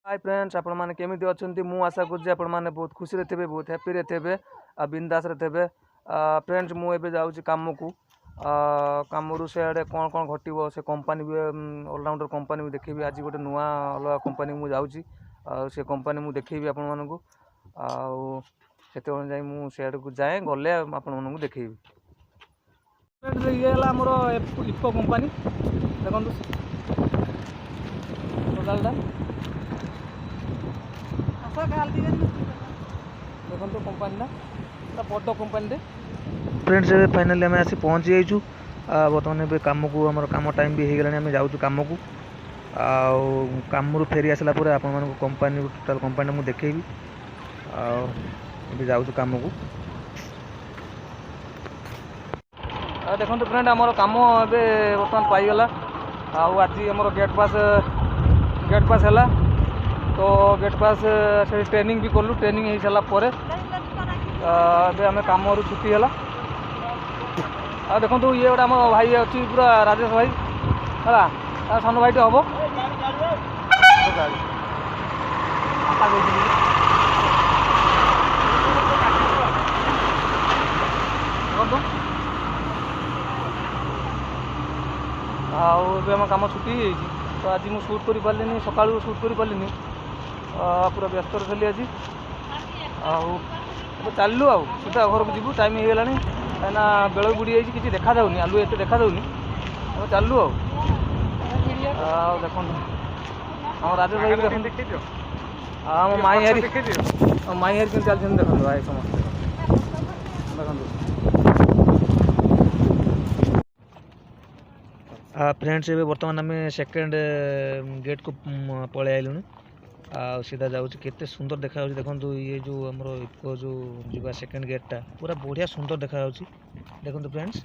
Hi friends आपण मैंने केमी अच्छा मु आशा करुँच आपण मैंने बहुत खुशी थे बहुत हैप्पी थे बिंदास थे फ्रेंड्स मुझे जाऊँगी कम को कमरू से कौन कौन घटो से कंपनी भी ऑलराउंडर कंपनी भी देखी आज गोटे नुआ अलग कंपनी मुझे जाऊँगी से कंपनी मुझे देखी आपण मानक आते जाए को जाए गले आपण देखी ये आमर इफको कंपनी देखो कंपनी बड़ कंपनी फ्रेंड्स फाइनाली आम आसी पहुँची जाइए बर्तमान कम को आम कम टाइम भी हो गला आम जाऊँ कम को आमु फेरी आसला आपण कंपनी टोटाल कंपनी मुझे देखेबी आ जाऊँ कम को देखो फ्रेंड आमर कम ए बर्तमान पाईगला आज आम गेट पास है तो गेट पास से ट्रेनिंग भी कलु ट्रेनिंग हो सारापर आम कम छुट्टी है देखो ये गोटे आम भाई अच्छी पूरा राजेश भाई है सान भाई हम आम कम छुट्टी तो आज मुझे सुट कर पारे सका सुट कर पारे पूरा व्यस्त रही आज चलू आ सीधा घर को जीव टाइम हो गला कहीं बेल बुड़ी जाइए किसी देखा आलू एत देखा चलू देख हम राजेश भाई देख हाँ माई हारी के चलते देखो भाई समस्त फ्रेंड्स ये बर्तमान आम सेकेंड गेट को पलि आइलुँ सीधा जाऊँ केते सुंदर देखा देखो ये जो आमर इफको जो जुआ सेकेंड गेटा पूरा बढ़िया सुंदर देखा देखो फ्रेंड्स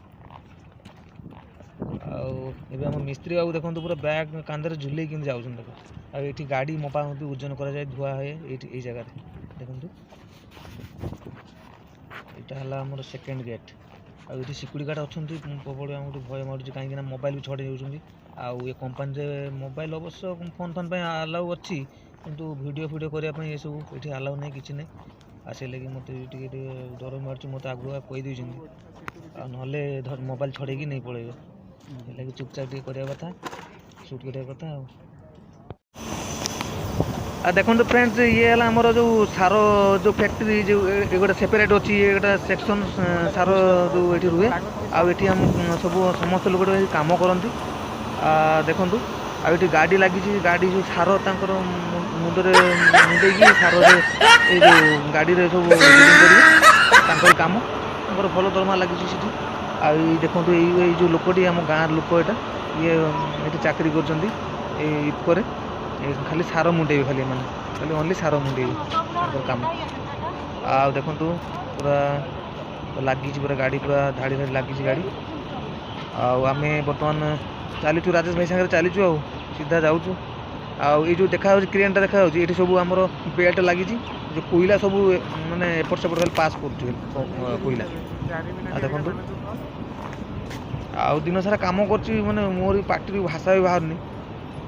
आम मिस्त्री बाबू देखो पूरा बैग कांधे झुले कि जाऊँ देख आठी गाड़ी मपा मपी ओजन कराए धुआ हुए ये जगह देखो यहाँ आमर सेकेंड गेट आठ सिक्यूरीटी गार्ड अच्छा प्रबल आम भय मारूँ कहीं मोबाइल भी छड़े जाऊँगी आउ ये कंपनी मोबाइल अवश्य फोन फोन आलाउ अच्छी किंतु वीडियो करने ये सब ये आलाउ नहीं किसी नहीं आसे लगे मत डर मार्च मत आगुआ कहीदे ना मोबाइल छड़े नहीं पड़े लगे चुपचाप करवा कथा सुट करवा कथा देखो फ्रेंड्स ये है आमर जो सार जो फैक्ट्री जो गोटे सेपरेट अच्छी गोटे सेक्शन सार जो ये रुहे आठी आम सब समस्त लोग कम करती देखु आठी गाड़ी लगी गाड़ी जो सार तर मुंडे मुंडे सार ये जो गाड़ी सब करेंगे कम भल दरमा लगी देखो ये जो लोकटी आम गाँव लोक ये चाकरी कर इफको खाली सार मुंडे खाली मैंने खाली ओनली सार मुंडे कम देखु पूरा लगी पूरा गाड़ी पूरा धाड़ी धाड़ी लगी गाड़ी आम बर्तमान चलीचु राजेश भाई सागर चलीचु आ सीधा जाऊँ ये जो देखा क्रेनटा देखा ये सब आमर बेल्ट लगी जो कोईला सब मानने एपट सेपट खाली पास कर कोईला देखु दिन सारा कम कर मोर पार्टी भाषा भी बाहर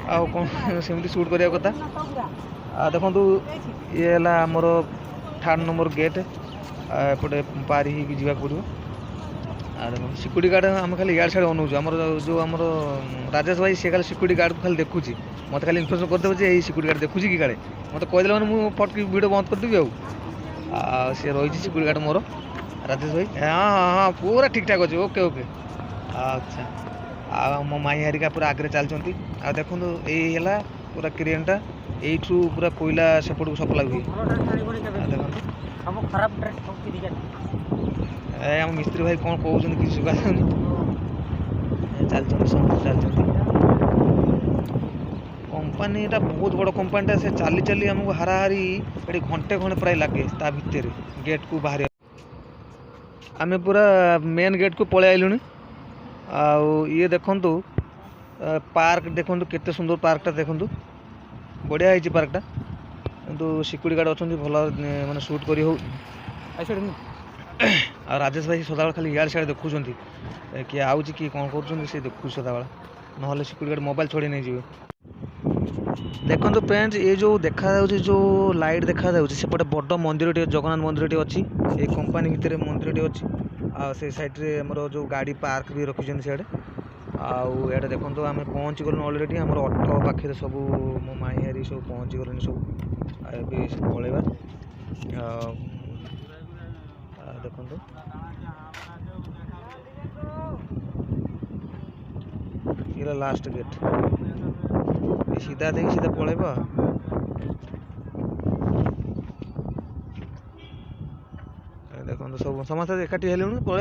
आउ कौन सेमती सुट करने कथा देखो ये है आमर थर्ड नंबर गेट एपटे पारी ही जावाक पड़ो देखो सिक्यूरीटी गार्ड आम खाली इाड़ साइड अनाऊँ आम जो आम राजेश भाई सी खाली सिक्यूरीटी गार्ड को खाली देखुची मत खाली इनफर्मेशन करदेव ये सिक्यूरीटी गार्ड देखुची कि काले मत कहीदे मैंने मुझे फटकी वीडियो बंद करदेवी सी रही सिक्यूरीटी गार्ड मोर राजेश भाई हाँ हाँ हाँ पूरा ठीक ठाक अच्छे ओके ओके अच्छा मो माई हारिका पूरा आगे चलती देखो ये पूरा क्रेनटा यू पूरा कोईला सेपट को सप्लाई हुए आम मिस्त्री भाई कौन कहते कि सुगा चलते समस्त चलते कंपनीटा बहुत बड़ कंपनीटा से चली चली आमको हाराहारी ये घंटे खंडे प्राय लगे ता भितर गेट को बाहर आम पूरा मेन गेट को पलि आइलुँ ये देखु पार्क देखु केते सुंदर पार्कटा देखु बढ़िया है पार्कटा किंतु सिक्यूरीटी गार्ड अच्छा भल माने सुट करी हो राजेश भाई सदा खाली इाड़ सियाड़ देखुं किए आउची किए कौन कर देखु सदा ना सिक्यूरीटी गार्ड मोबाइल छड़ी नहीं जी देखो फ्रेंड्स ये जो देखा जो लाइट देखा सेपटे बड़ मंदिर जगन्नाथ मंदिर अच्छी ये कंपानी भितर मंदिर अच्छी आ से साइड रे हमर जो गाड़ी पार्क भी रखिछन सियाडे आउ देखो आम पहुँची गलु अलरेडी आम ऑटो पाखे सब मो माई हारी सब पहुँची गले सब पलैबा देखो ये लास्ट गेट सीधा देखिए सीधा पलैबा देखो सब समस्त एकाठी हेलुणु पलैबा।